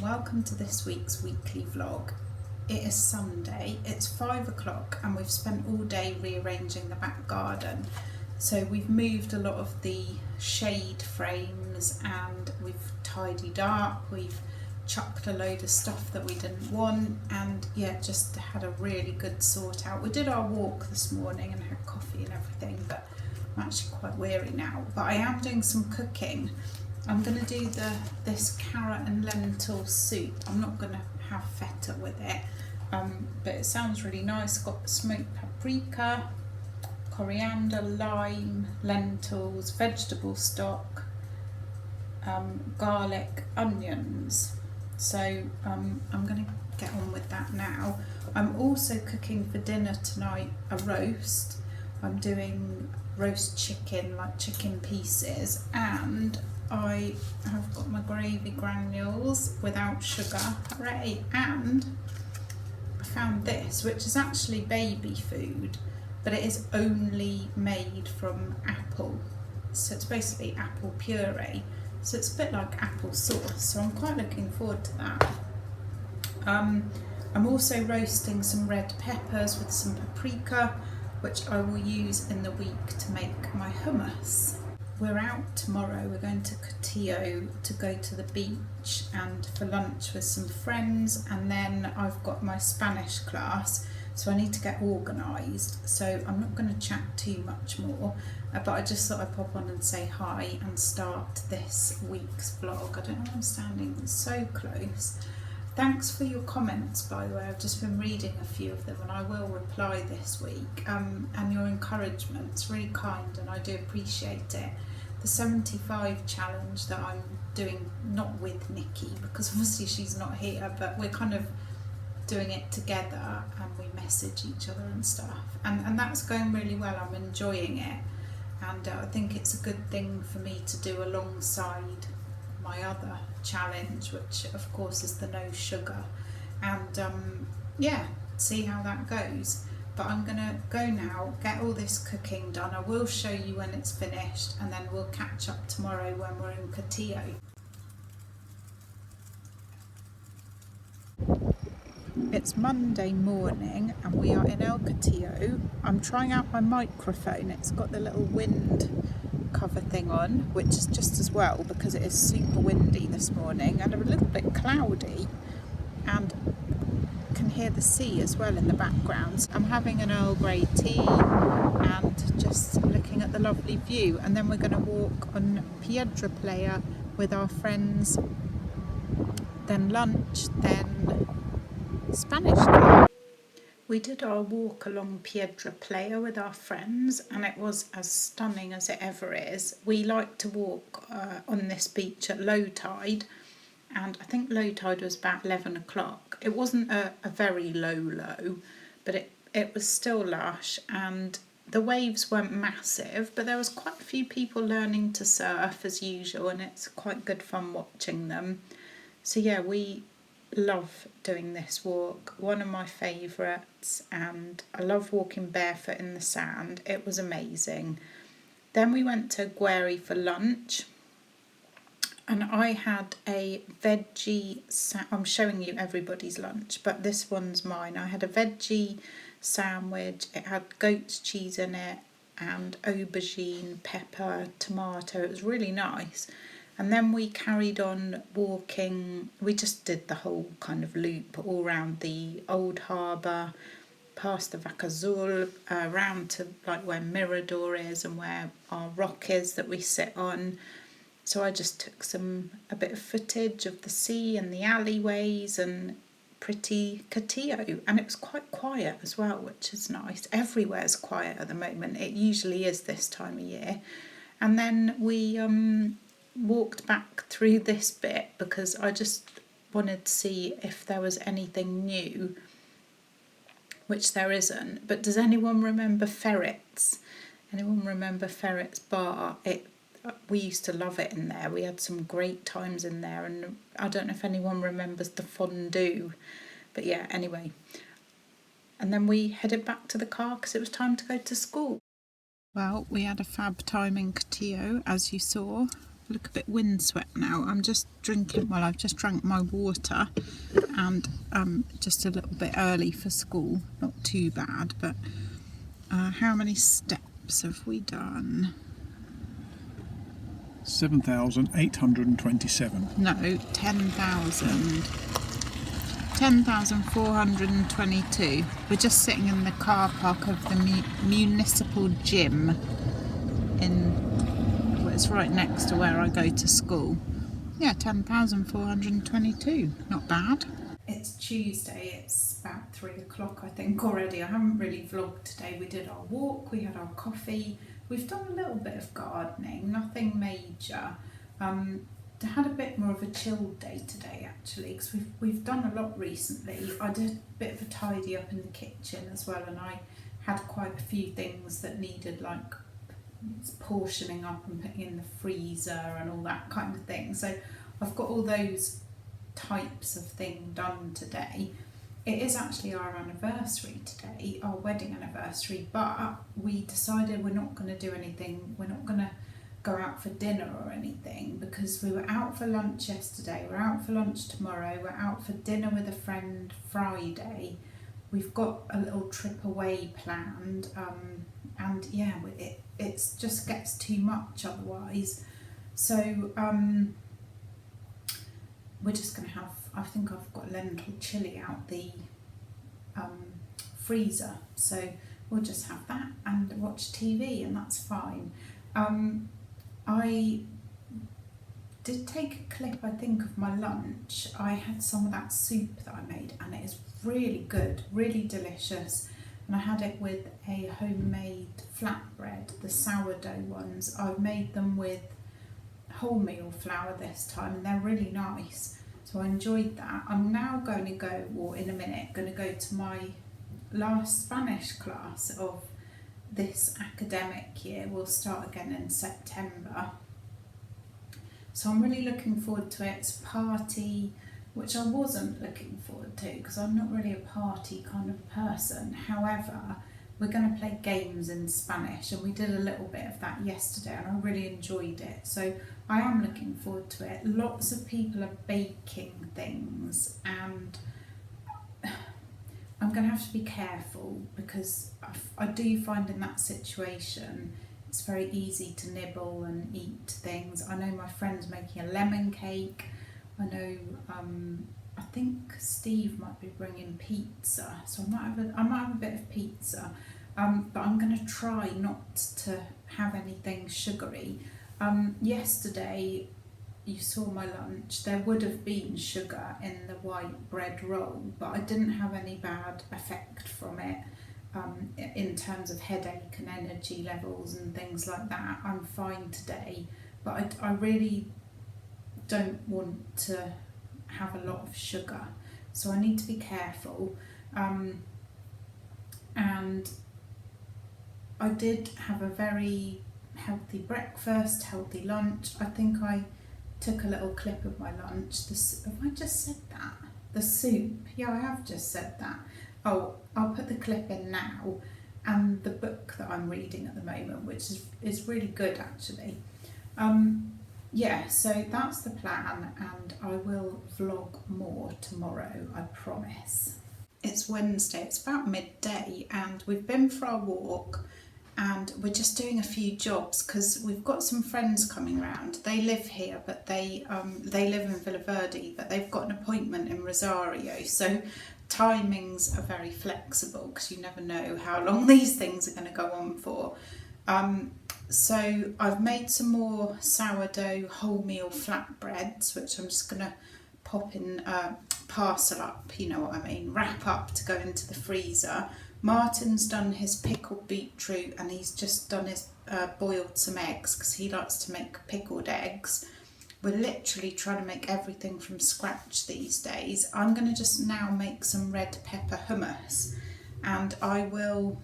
and welcome to this week's weekly vlog. It is Sunday, it's 5 o'clock and we've spent all day rearranging the back garden. So we've moved a lot of the shade frames and we've tidied up, we've chucked a load of stuff that we didn't want, and yeah, just had a really good sort out. We did our walk this morning and had coffee and everything, but I'm actually quite weary now. But I am doing some cooking. I'm going to do this carrot and lentil soup. I'm not going to have feta with it, but it sounds really nice. Got smoked paprika, coriander, lime, lentils, vegetable stock, garlic, onions. So I'm going to get on with that now. I'm also cooking for dinner tonight a roast. I'm doing roast chicken, like chicken pieces, and I have got my gravy granules without sugar, hooray, and I found this, which is actually baby food, but it is only made from apple, so it's basically apple puree, so it's a bit like apple sauce, so I'm quite looking forward to that. I'm also roasting some red peppers with some paprika, which I will use in the week to make my hummus. We're out tomorrow, we're going to Cotillo to go to the beach and for lunch with some friends, and then I've got my Spanish class, so I need to get organised, so I'm not going to chat too much more, but I just thought I'd pop on and say hi and start this week's vlog. I don't know why I'm standing so close. Thanks for your comments, by the way. I've just been reading a few of them and I will reply this week, and your encouragement's really kind and I do appreciate it. The 75 challenge that I'm doing, not with Nikki because obviously she's not here, but we're kind of doing it together and we message each other and stuff, and that's going really well. I'm enjoying it, and I think it's a good thing for me to do alongside my other challenge, which of course is the no sugar, and yeah, see how that goes. But I'm gonna go now, get all this cooking done. I will show you when it's finished, and then we'll catch up tomorrow when we're in Cotillo. It's Monday morning and we are in El Cotillo. I'm trying out my microphone. It's got the little wind cover thing on, which is just as well because it is super windy this morning and a little bit cloudy, and can hear the sea as well in the background. I'm having an Earl Grey tea and just looking at the lovely view, and then we're going to walk on Piedra Playa with our friends, then lunch, then Spanish class. We did our walk along Piedra Playa with our friends and it was as stunning as it ever is. We like to walk on this beach at low tide, and I think low tide was about 11 o'clock. It wasn't a very low, but it was still lush, and the waves weren't massive, but there was quite a few people learning to surf as usual, and it's quite good fun watching them. So yeah, we love doing this walk, one of my favourites, and I love walking barefoot in the sand. It was amazing. Then we went to Gueri for lunch, and I had a veggie, I'm showing you everybody's lunch, but this one's mine. I had a veggie sandwich. It had goat's cheese in it and aubergine, pepper, tomato. It was really nice. And then we carried on walking. We just did the whole kind of loop all around the old harbour, past the Vaca Azul, around to like where Mirador is and where our rock is that we sit on. So I just took a bit of footage of the sea and the alleyways and pretty Cotillo, and it was quite quiet as well, which is nice. Everywhere's quiet at the moment. It usually is this time of year. And then we walked back through this bit because I just wanted to see if there was anything new, which there isn't. But does anyone remember Ferrets? Anyone remember Ferrets Bar? We used to love it in there. We had some great times in there, and I don't know if anyone remembers the fondue, but yeah, anyway. And then we headed back to the car because it was time to go to school. Well, we had a fab time in Cotillo, as you saw. look a bit windswept now. I'm just drinking, well, I've just drank my water, and just a little bit early for school. Not too bad, but how many steps have we done? 7,827. No, 10,000. 10,422. We're just sitting in the car park of the municipal gym it's right next to where I go to school. Yeah, 10,422. Not bad. It's Tuesday, it's about 3 o'clock I think already. I haven't really vlogged today. We did our walk, we had our coffee. We've done a little bit of gardening, nothing major. Had a bit more of a chilled day today actually, because we've done a lot recently. I did a bit of a tidy up in the kitchen as well, and I had quite a few things that needed like portioning up and putting in the freezer and all that kind of thing. So I've got all those types of thing done today. It is actually our anniversary today, our wedding anniversary, but we decided we're not going to do anything. We're not going to go out for dinner or anything, because we were out for lunch yesterday, we're out for lunch tomorrow, we're out for dinner with a friend Friday. We've got a little trip away planned, and yeah, it just gets too much otherwise. So we're just going to have, I think I've got lentil chilli out the freezer, so we'll just have that and watch TV, and that's fine. I did take a clip, I think, of my lunch. I had some of that soup that I made, and it is really good, really delicious. And I had it with a homemade flatbread, the sourdough ones. I've made them with wholemeal flour this time, and they're really nice. So I enjoyed that. I'm now going to go, or in a minute, going to go to my last Spanish class of this academic year. Will start again in September, so I'm really looking forward to it. It's a party which I wasn't looking forward to, because I'm not really a party kind of person. However, we're going to play games in Spanish, and we did a little bit of that yesterday, and I really enjoyed it, so I am looking forward to it. Lots of people are baking things, and I'm going to have to be careful, because I do find in that situation it's very easy to nibble and eat things. I know my friend's making a lemon cake. I know I think Steve might be bringing pizza, so I might have a bit of pizza, but I'm going to try not to have anything sugary. Yesterday, you saw my lunch, there would have been sugar in the white bread roll, but I didn't have any bad effect from it in terms of headache and energy levels and things like that. I'm fine today, but I really don't want to have a lot of sugar, so I need to be careful. And I did have a very healthy breakfast, healthy lunch. I think I took a little clip of my lunch. Have I just said that? The soup. Yeah, I have just said that. Oh, I'll put the clip in now, and the book that I'm reading at the moment, which is really good actually. Yeah, so that's the plan, and I will vlog more tomorrow, I promise. It's Wednesday, it's about midday, and we've been for our walk, and we're just doing a few jobs because we've got some friends coming round. They live here, but they live in Villaverde, but they've got an appointment in Rosario, so timings are very flexible because you never know how long these things are going to go on for. So I've made some more sourdough wholemeal flatbreads, which I'm just going to pop in, parcel up, you know what I mean, wrap up to go into the freezer. Martin's done his pickled beetroot, and he's just done his boiled some eggs because he likes to make pickled eggs. We're literally trying to make everything from scratch these days. I'm going to just now make some red pepper hummus, and I will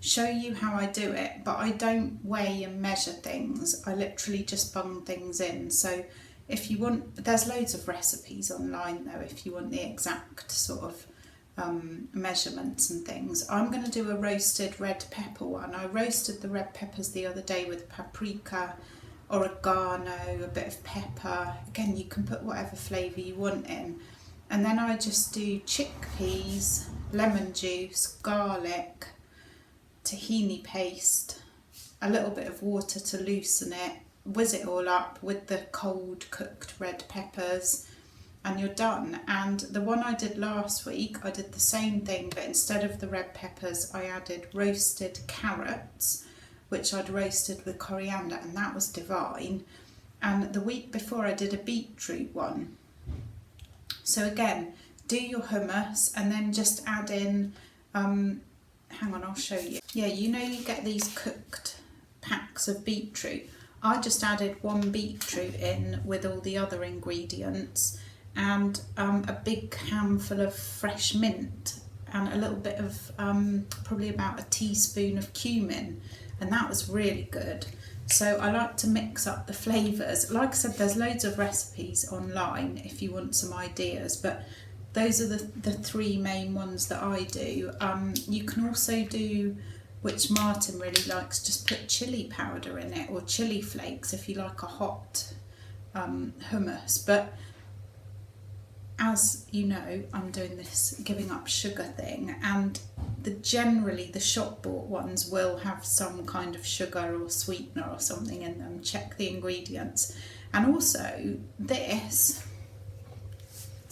show you how I do it, but I don't weigh and measure things. I literally just bung things in. So if you want, there's loads of recipes online though, if you want the exact sort of measurements and things. I'm going to do a roasted red pepper one. I roasted the red peppers the other day with paprika oregano, a bit of pepper. Again, you can put whatever flavour you want in. And then I just do chickpeas, lemon juice, garlic, tahini paste, a little bit of water to loosen it, whiz it all up with the cold cooked red peppers, and you're done. And the one I did last week, I did the same thing, but instead of the red peppers, I added roasted carrots, which I'd roasted with coriander, and that was divine. And the week before I did a beetroot one. So again, do your hummus and then just add in, hang on, I'll show you. Yeah, you know you get these cooked packs of beetroot. I just added one beetroot in with all the other ingredients, and a big handful of fresh mint and a little bit of probably about a teaspoon of cumin, and that was really good. So I like to mix up the flavours. Like I said, there's loads of recipes online if you want some ideas, but those are the three main ones that I do. You can also do, which Martin really likes, just put chilli powder in it, or chilli flakes if you like a hot hummus. But as you know, I'm doing this giving up sugar thing, and generally the shop bought ones will have some kind of sugar or sweetener or something in them. Check the ingredients. And also this,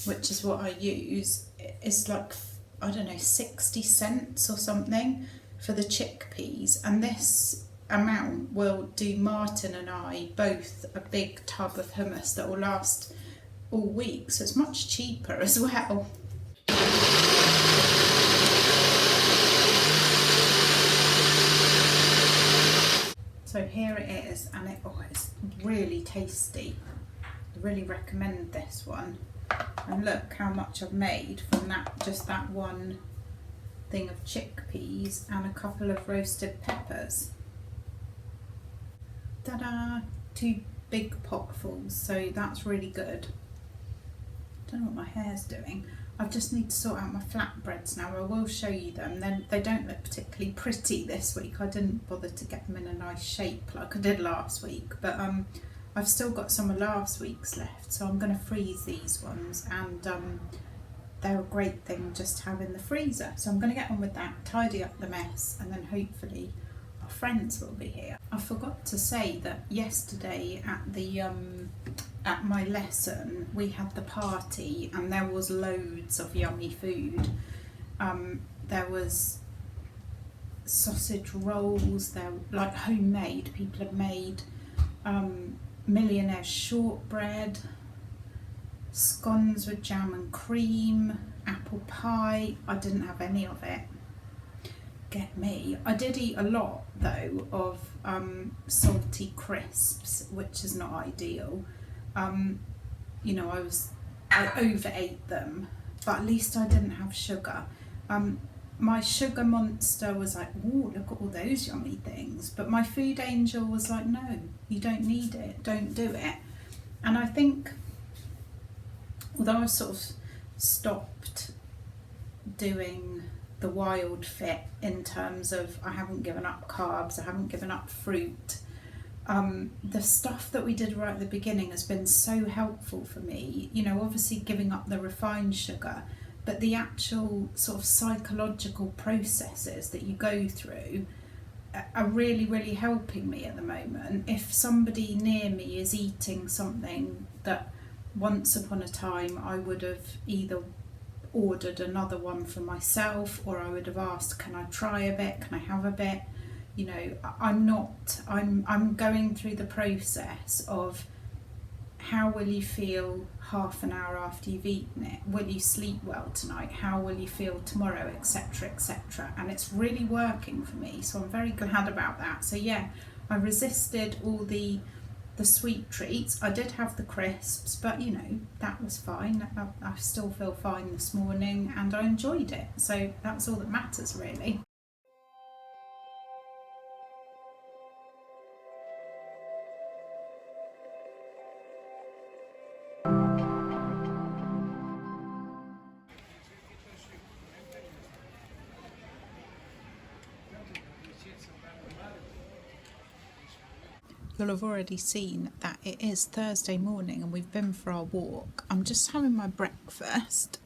which is what I use, is like, I don't know, 60 cents or something for the chickpeas, and this amount will do Martin and I both a big tub of hummus that will last all week, so it's much cheaper as well. So here it is, and it's really tasty. I really recommend this one. And look how much I've made from that, just that one thing of chickpeas and a couple of roasted peppers. Ta-da! 2 big potfuls, so that's really good. Don't know what my hair's doing. I just need to sort out my flatbreads now. I will show you them. Then they don't look particularly pretty this week. I didn't bother to get them in a nice shape like I did last week, but I've still got some of last week's left, so I'm going to freeze these ones, and they're a great thing just to have in the freezer. So I'm going to get on with that, tidy up the mess, and then hopefully our friends will be here. I forgot to say that yesterday at the at my lesson we had the party, and there was loads of yummy food. There was sausage rolls, they're like homemade, people had made millionaire shortbread, scones with jam and cream, apple pie. I didn't have any of it, get me. I did eat a lot though of salty crisps, which is not ideal. You know, I overate them, but at least I didn't have sugar. My sugar monster was like, oh, look at all those yummy things. But my food angel was like, no, you don't need it, don't do it. And I think, although I've sort of stopped doing the wild fit in terms of I haven't given up carbs, I haven't given up fruit, the stuff that we did right at the beginning has been so helpful for me. You know, obviously giving up the refined sugar, but the actual sort of psychological processes that you go through are really, really helping me at the moment. If somebody near me is eating something that once upon a time I would have either ordered another one for myself, or I would have asked, can I try a bit, can I have a bit? You know, I'm going through the process of how will you feel half an hour after you've eaten it? Will you sleep well tonight? How will you feel tomorrow, etc., etc. And it's really working for me, so I'm very glad about that. So yeah, I resisted all the sweet treats. I did have the crisps, but you know, that was fine. I still feel fine this morning, and I enjoyed it, so that's all that matters really. You'll have already seen that it is Thursday morning and we've been for our walk. I'm just having my breakfast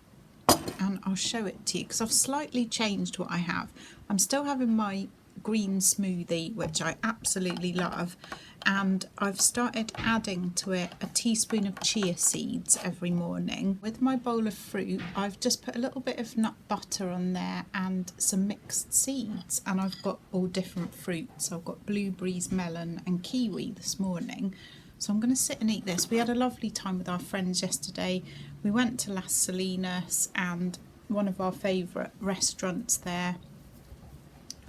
and I'll show it to you because I've slightly changed what I have. I'm still having my green smoothie, which I absolutely love, and I've started adding to it a teaspoon of chia seeds every morning. With my bowl of fruit, I've just put a little bit of nut butter on there and some mixed seeds, and I've got all different fruits. I've got blueberries, melon and kiwi this morning. So I'm going to sit and eat this. We had a lovely time with our friends yesterday. We went to Las Salinas and one of our favourite restaurants there,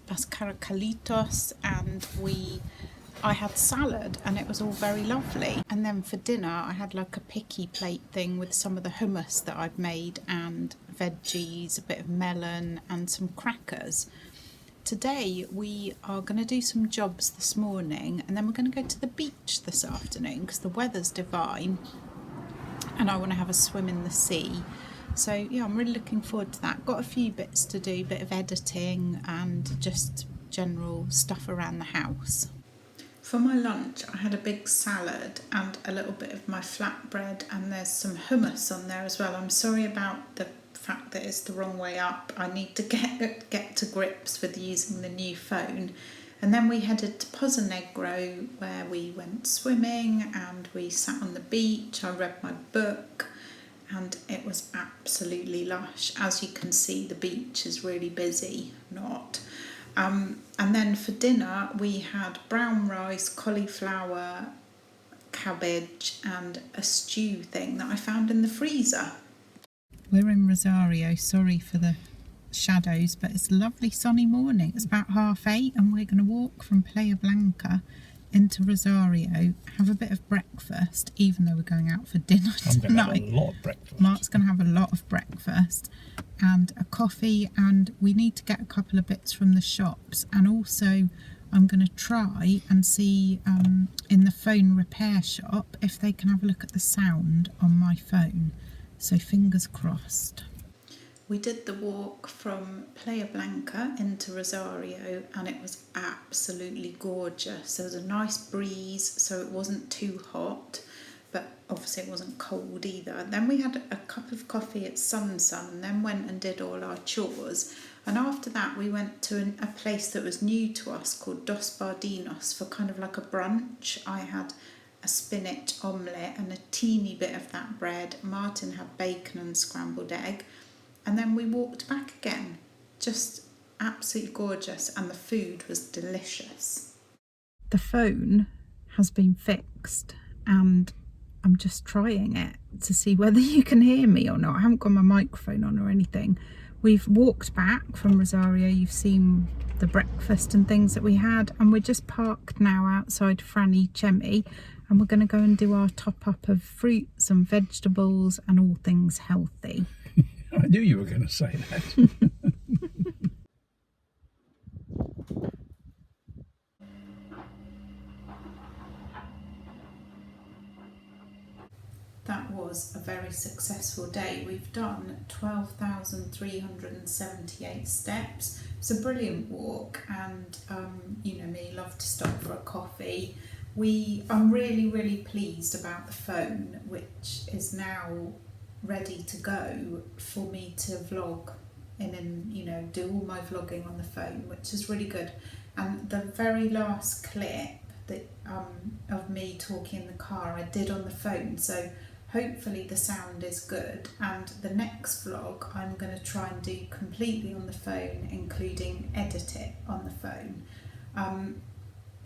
Las Caracalitos, and I had salad and it was all very lovely. And then for dinner I had like a picky plate thing with some of the hummus that I've made and veggies, a bit of melon and some crackers. Today we are going to do some jobs this morning and then we're going to go to the beach this afternoon because the weather's divine and I want to have a swim in the sea. So yeah, I'm really looking forward to that. Got a few bits to do, bit of editing and just general stuff around the house. For my lunch I had a big salad and a little bit of my flatbread, and there's some hummus on there as well. I'm sorry about the fact that it's the wrong way up. I need to get to grips with using the new phone. And then we headed to Pozo Negro where we went swimming and we sat on the beach. I read my book and it was absolutely lush. As you can see, the beach is really busy, not. And then for dinner we had brown rice, cauliflower, cabbage and a stew thing that I found in the freezer. We're in Rosario, sorry for the shadows, but it's a lovely sunny morning. It's about 8:30 and we're going to walk from Playa Blanca into Rosario, have a bit of breakfast, even though we're going out for dinner tonight. I'm going to have a lot of breakfast. Mark's going to have a lot of breakfast and a coffee, and we need to get a couple of bits from the shops, and also I'm going to try and see in the phone repair shop if they can have a look at the sound on my phone. So fingers crossed. We did the walk from Playa Blanca into Rosario and it was absolutely gorgeous. There was a nice breeze, so it wasn't too hot, but obviously it wasn't cold either. Then we had a cup of coffee at Sun and then went and did all our chores. And after that we went to a place that was new to us called Dos Bardinos for kind of like a brunch. I had a spinach omelette and a teeny bit of that bread. Martin had bacon and scrambled egg. And then we walked back again. Just absolutely gorgeous, and the food was delicious. The phone has been fixed and I'm just trying it to see whether you can hear me or not. I haven't got my microphone on or anything. We've walked back from Rosario. You've seen the breakfast and things that we had, and we're just parked now outside Franny Chemi, and we're going to go and do our top up of fruits and vegetables and all things healthy. I knew you were going to say that. That was a very successful day. We've done 12,378 steps. It's a brilliant walk, and you know me, love to stop for a coffee. I'm really pleased about the phone, which is now ready to go for me to vlog and you know, do all my vlogging on the phone, which is really good. And the very last clip that of me talking in the car I did on the phone, so hopefully the sound is good. And the next vlog I'm going to try and do completely on the phone, including edit it on the phone.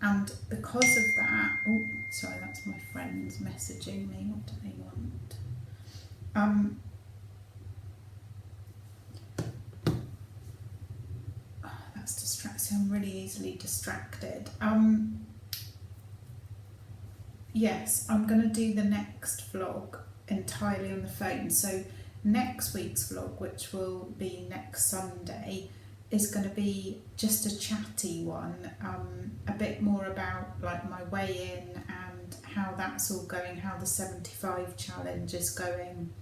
And because of that, oh sorry, that's my friends messaging me, what do they want? That's distracting. I'm really easily distracted. Yes, I'm going to do the next vlog entirely on the phone. So next week's vlog, which will be next Sunday, is going to be just a chatty one, a bit more about like my weigh in and how that's all going, how the 75 challenge is going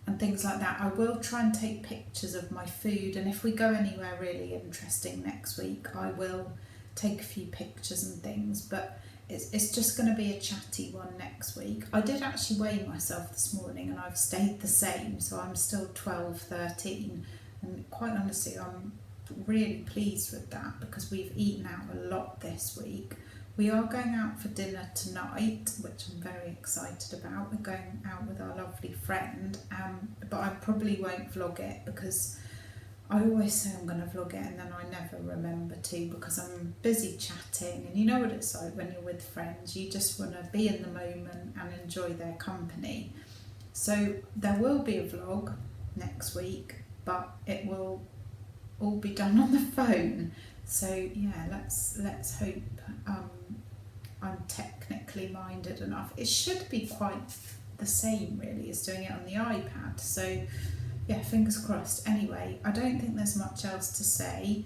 and things like that. I will try and take pictures of my food, and if we go anywhere really interesting next week I will take a few pictures and things, but it's just going to be a chatty one next week. I did actually weigh myself this morning and I've stayed the same, so I'm still 12, 13, and quite honestly I'm really pleased with that because we've eaten out a lot this week. We are going out for dinner tonight, which I'm very excited about. We're going out with our lovely friend, but I probably won't vlog it because I always say I'm going to vlog it and then I never remember to because I'm busy chatting, and you know what it's like when you're with friends, you just want to be in the moment and enjoy their company. So there will be a vlog next week, but it will all be done on the phone. So yeah, let's hope I'm technically minded enough. It should be quite the same really as doing it on the iPad. So yeah, fingers crossed. Anyway, I don't think there's much else to say.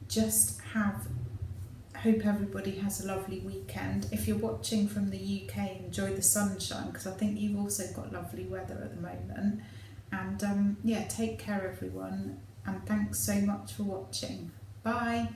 Just hope everybody has a lovely weekend. If you're watching from the UK, enjoy the sunshine because I think you've also got lovely weather at the moment. And yeah, take care everyone, and thanks so much for watching. Bye.